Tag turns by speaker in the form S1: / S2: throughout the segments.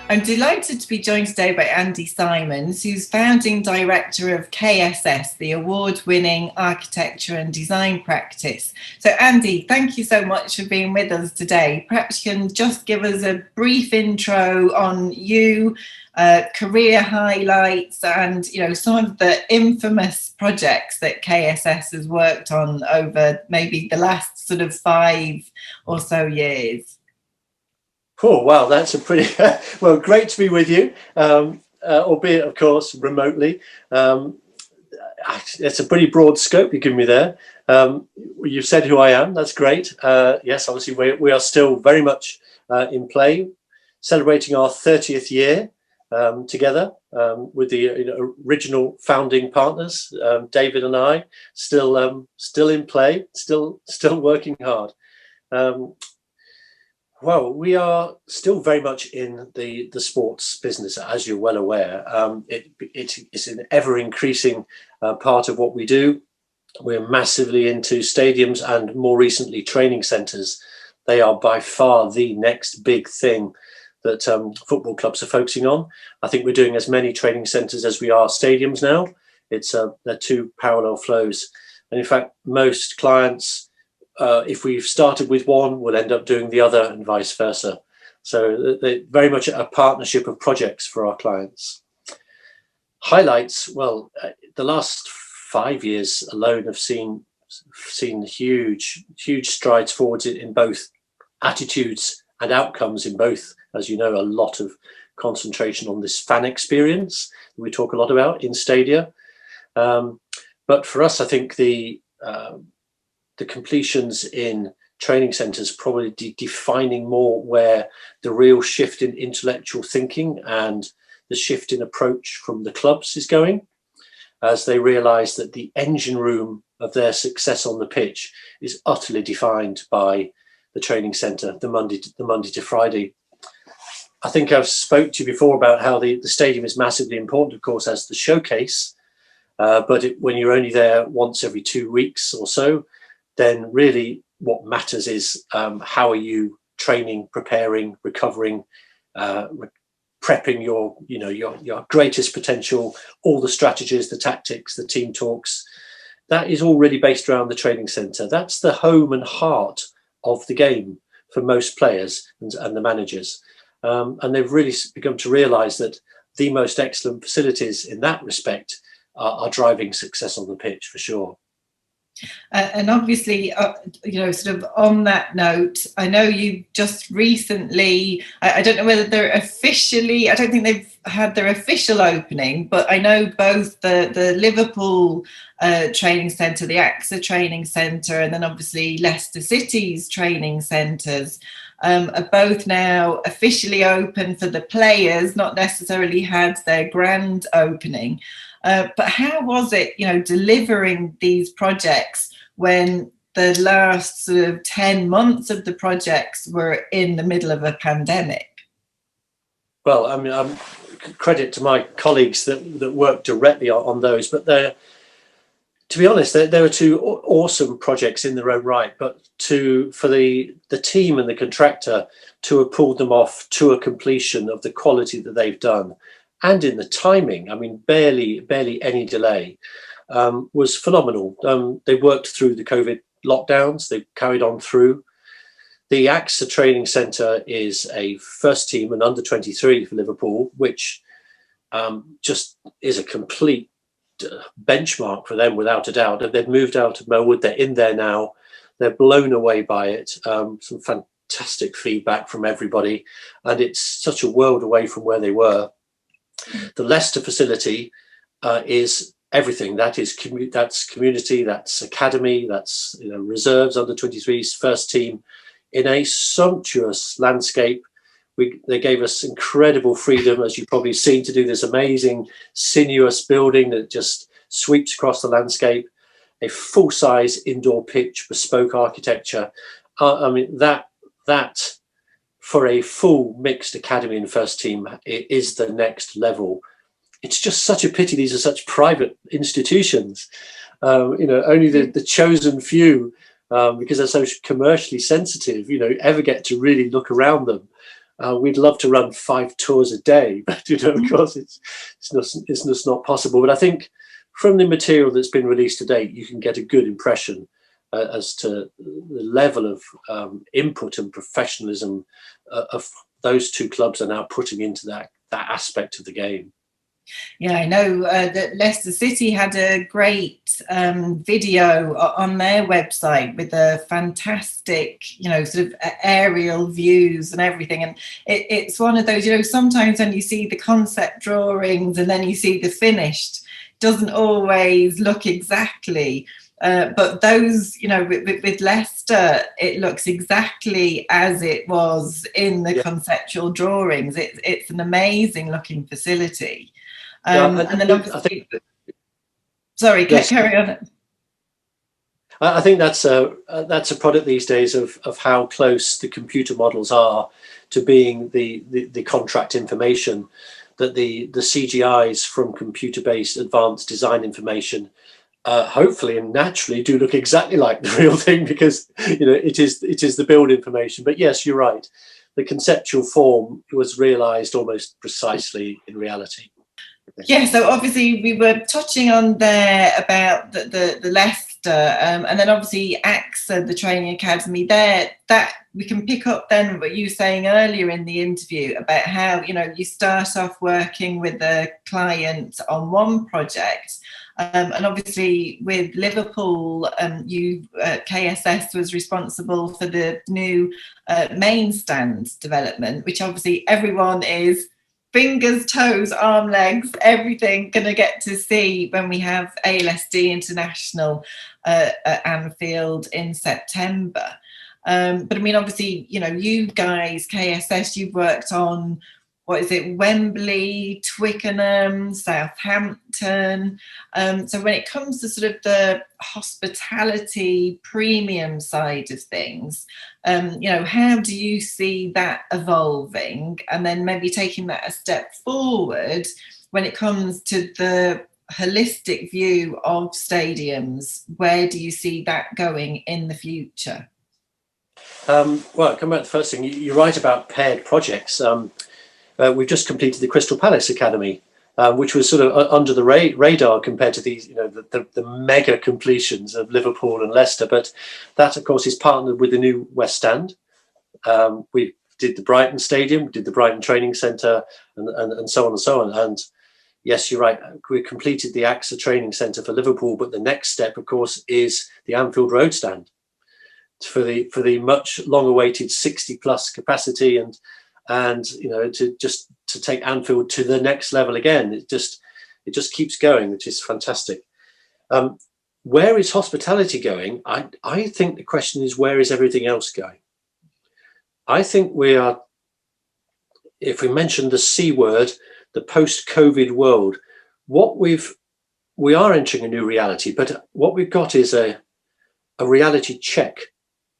S1: I'm delighted to be joined today by Andy Simons, who's founding director of KSS, the award-winning architecture and design practice. So Andy, thank you so much for being with us today. Perhaps you can just give us a brief intro on you, career highlights, and some of the infamous projects that KSS has worked on over maybe the last sort of 5 or so years.
S2: Oh, wow, that's a pretty, well, great to be with you, albeit, of course, remotely. It's a pretty broad scope you've given me there. You've said who I am, that's great. Yes, obviously, we are still very much in play, celebrating our 30th year together with the original founding partners, David and I, still in play, still working hard. Well, we are still very much in the sports business, as you're well aware. It's an ever-increasing part of what we do. We're massively into stadiums and more recently training centres. They are by far the next big thing that football clubs are focusing on. I think we're doing as many training centres as we are stadiums now. They're two parallel flows. And in fact, most clients, if we've started with one, we'll end up doing the other and vice versa. So they're very much a partnership of projects for our clients. Highlights, well, the last 5 years alone have seen huge strides forwards in both attitudes and outcomes in both. As you know, a lot of concentration on this fan experience we talk a lot about in stadia. But for us, I think the completions in training centres probably defining more where the real shift in intellectual thinking and the shift in approach from the clubs is going, as they realise that the engine room of their success on the pitch is utterly defined by the training centre, the Monday to Friday. I think I've spoke to you before about how the stadium is massively important, of course, as the showcase, but when you're only there once every 2 weeks or so, then really what matters is how are you training, preparing, recovering, prepping your greatest potential, all the strategies, the tactics, the team talks. That is all really based around the training centre. That's the home and heart of the game for most players and the managers. And they've really begun to realise that the most excellent facilities in that respect are driving success on the pitch for sure.
S1: And obviously, sort of on that note, I know you just recently, I don't know whether they're officially, I don't think they've had their official opening, but I know both the Liverpool training centre, the AXA training centre, and then obviously Leicester City's training centres are both now officially open for the players, not necessarily had their grand opening. But how was it, delivering these projects when the last sort of 10 months of the projects were in the middle of a pandemic?
S2: Well, I mean, credit to my colleagues that worked directly on those, but to be honest, there were two awesome projects in their own right, but for the team and the contractor to have pulled them off to a completion of the quality that they've done, and in the timing, I mean, barely any delay, was phenomenal. They worked through the COVID lockdowns. They carried on through. The AXA Training Centre is a first team and under 23 for Liverpool, which just is a complete benchmark for them without a doubt. They've moved out of Melwood. They're in there now. They're blown away by it. Some fantastic feedback from everybody, and it's such a world away from where they were. The Leicester facility is everything. That's community, that's academy, that's reserves, under 23s, first team, in a sumptuous landscape. They gave us incredible freedom, as you've probably seen, to do this amazing sinuous building that just sweeps across the landscape. A full-size indoor pitch, bespoke architecture. I mean, that for a full mixed academy and first team, it is the next level. It's just such a pity these are such private institutions. Only the chosen few because they're so commercially sensitive, ever get to really look around them. We'd love to run 5 tours a day, but of course it's just not possible. But I think from the material that's been released to date, you can get a good impression as to the level of input and professionalism of those two clubs are now putting into that aspect of the game.
S1: Yeah, I know that Leicester City had a great video on their website with a fantastic, sort of aerial views and everything. And it's one of those, sometimes when you see the concept drawings and then you see the finished, doesn't always look exactly. But those, with Leicester, it looks exactly as it was in the conceptual drawings. It's an amazing looking facility. And then obviously, sorry, carry on.
S2: I think that's a product these days of how close the computer models are to being the contract information, that the CGIs from computer-based advanced design information hopefully and naturally do look exactly like the real thing, because it is the build information. But yes, you're right, the conceptual form was realized almost precisely in reality.
S1: Yeah, so obviously we were touching on there about the Leicester, and then obviously AXA, the training academy there, that we can pick up then what you were saying earlier in the interview about how you start off working with a client on one project, and obviously with Liverpool, KSS was responsible for the new main stand development, which obviously everyone is fingers, toes, arm, legs, everything going to get to see when we have ALSD International at Anfield in September. But I mean, obviously, you guys, KSS, you've worked on, Wembley, Twickenham, Southampton. So when it comes to sort of the hospitality premium side of things, how do you see that evolving? And then maybe taking that a step forward when it comes to the holistic view of stadiums, where do you see that going in the future?
S2: Well, come back to the first thing, you're right about paired projects. We've just completed the Crystal Palace Academy, which was sort of under the radar compared to these, the mega completions of Liverpool and Leicester. But that, of course, is partnered with the new West Stand. We did the Brighton Stadium, we did the Brighton Training Centre, and so on and so on. And yes, you're right, we completed the AXA Training Centre for Liverpool, but the next step, of course, is the Anfield Road Stand for the much long-awaited 60-plus capacity and to take Anfield to the next level again. It just keeps going, which is fantastic. Where is hospitality going? I think the question is, where is everything else going? I think we are, if we mention the C word, the post-COVID world, we are entering a new reality, but what we've got is a reality check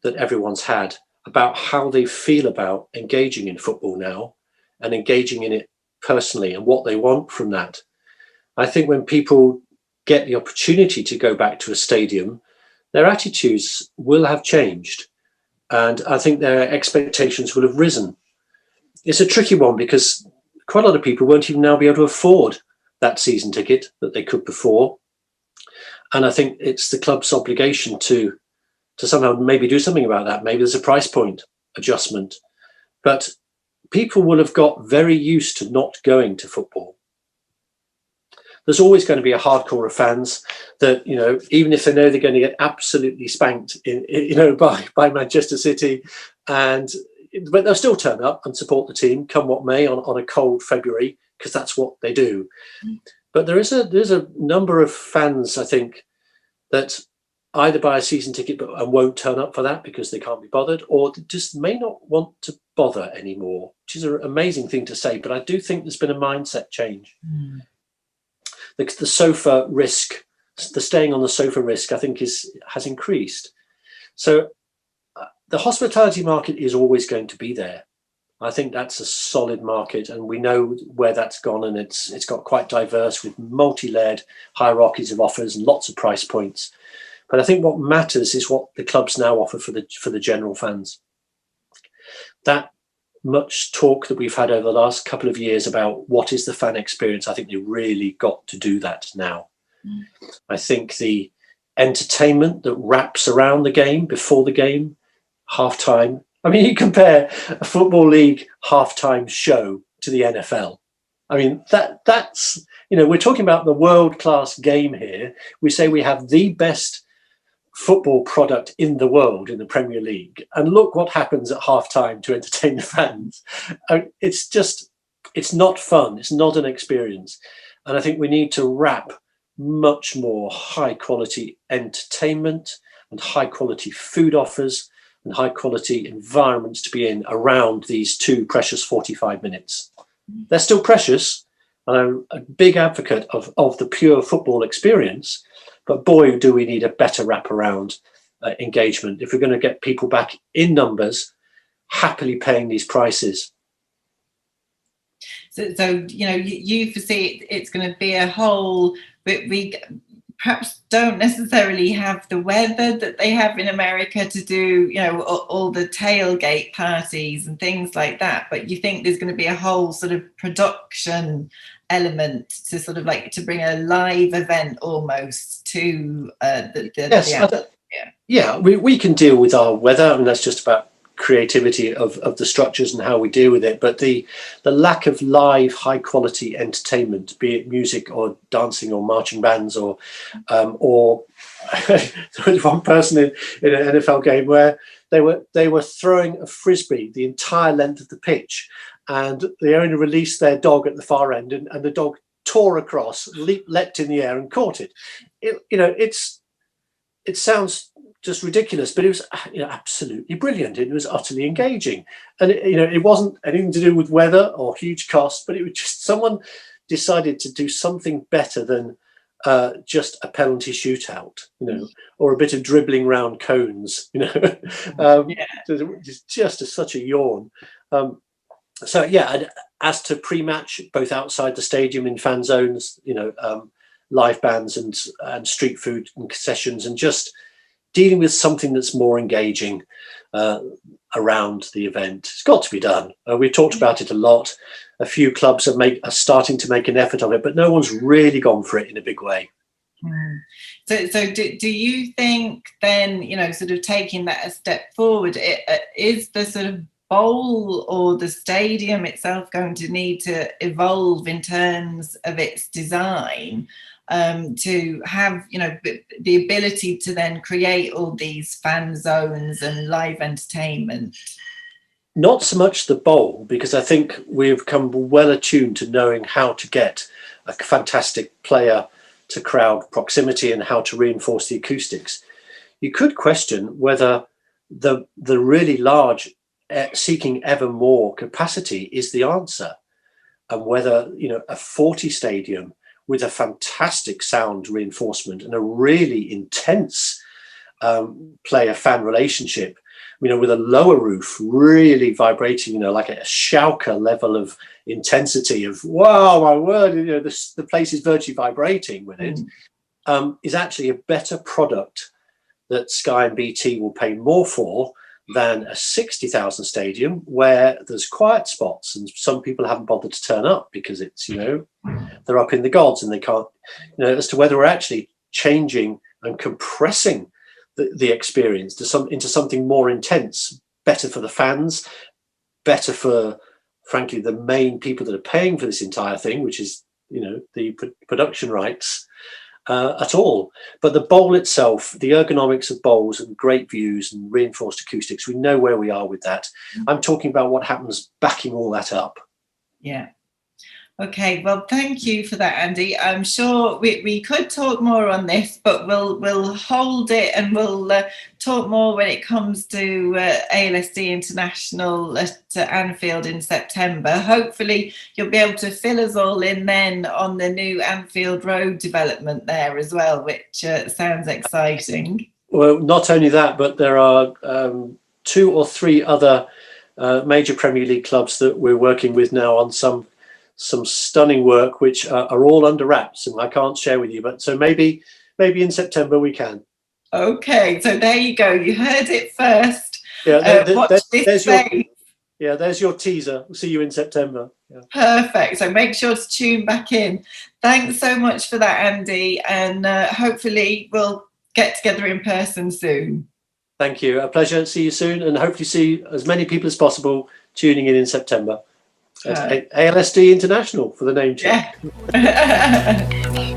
S2: that everyone's had about how they feel about engaging in football now and engaging in it personally and what they want from that. I think when people get the opportunity to go back to a stadium, their attitudes will have changed, and I think their expectations will have risen. It's a tricky one because quite a lot of people won't even now be able to afford that season ticket that they could before. And I think it's the club's obligation to somehow maybe do something about that. Maybe there's a price point adjustment, but people will have got very used to not going to football. There's always going to be a hardcore of fans that, even if they know they're going to get absolutely spanked by Manchester City, but they'll still turn up and support the team come what may on a cold February, because that's what they do. But there's a number of fans, I think, that either buy a season ticket and won't turn up for that because they can't be bothered, or just may not want to bother anymore, which is an amazing thing to say. But I do think there's been a mindset change. The sofa risk, the staying on the sofa risk, I think has increased. So the hospitality market is always going to be there. I think that's a solid market, and we know where that's gone, and it's got quite diverse with multi-layered hierarchies of offers and lots of price points. But I think what matters is what the clubs now offer for the general fans. That much talk that we've had over the last couple of years about what is the fan experience, I think they really got to do that now. I think the entertainment that wraps around the game, before the game, halftime. I mean, you compare a Football League halftime show to the NFL. I mean, that's, we're talking about the world-class game here. We say we have the best football product in the world in the Premier League. And look what happens at halftime to entertain the fans. It's not fun. It's not an experience. And I think we need to wrap much more high-quality entertainment and high-quality food offers and high-quality environments to be in around these 2 precious 45 minutes. They're still precious, and I'm a big advocate of the pure football experience, but boy, do we need a better wraparound engagement if we're going to get people back in numbers, happily paying these prices.
S1: So you foresee it's going to be a whole, we perhaps don't necessarily have the weather that they have in America to do, all the tailgate parties and things like that. But you think there's going to be a whole sort of production element to sort of like to bring a live event almost to
S2: we can deal with our weather. I mean, that's just about creativity of the structures and how we deal with it, but the lack of live high quality entertainment, be it music or dancing or marching bands or there was one person in an NFL game where they were throwing a frisbee the entire length of the pitch, and they only released their dog at the far end, and the dog tore across, leapt in the air and caught it. It sounds just ridiculous, but it was absolutely brilliant. It was utterly engaging, and it wasn't anything to do with weather or huge cost, but it was just someone decided to do something better than just a penalty shootout, or a bit of dribbling round cones. It's just such a yawn. As to pre-match, both outside the stadium in fan zones, live bands and street food and concessions, and just dealing with something that's more engaging around the event. It's got to be done. We've talked about it a lot. A few clubs are starting to make an effort of it, but no one's really gone for it in a big way.
S1: So do you think then, sort of taking that a step forward, is the sort of bowl or the stadium itself going to need to evolve in terms of its design to have the ability to then create all these fan zones and live entertainment?
S2: Not so much the bowl, because I think we've come well attuned to knowing how to get a fantastic player to crowd proximity and how to reinforce the acoustics. You could question whether the really large seeking ever more capacity is the answer, and whether a 40 stadium with a fantastic sound reinforcement and a really intense player-fan relationship, with a lower roof, really vibrating, like a Schalke level of intensity of, wow, my word, the place is virtually vibrating with it, is actually a better product that Sky and BT will pay more for than a 60,000 stadium where there's quiet spots and some people haven't bothered to turn up because it's, they're up in the gods and they can't, as to whether we're actually changing and compressing the experience into something more intense, better for the fans, better for, frankly, the main people that are paying for this entire thing, which is, the production rights at all. But the bowl itself, the ergonomics of bowls and great views and reinforced acoustics, we know where we are with that. I'm talking about what happens backing all that up.
S1: Yeah. Okay, well, thank you for that, Andy. I'm sure we could talk more on this, but we'll hold it and we'll talk more when it comes to ALSD International at Anfield in September. Hopefully, you'll be able to fill us all in then on the new Anfield Road development there as well, which sounds exciting.
S2: Well, not only that, but there are 2 or 3 other major Premier League clubs that we're working with now on some stunning work, which are all under wraps and I can't share with you. But so maybe in September we can.
S1: Okay, so there you go. You heard it first.
S2: Yeah,
S1: Watch this space.
S2: There's your teaser. We'll see you in September. Yeah.
S1: Perfect. So make sure to tune back in. Thanks so much for that, Andy, and hopefully we'll get together in person soon.
S2: Thank you. A pleasure. See you soon, and hopefully see as many people as possible tuning in September. ALSD International for the name check.
S1: Yeah.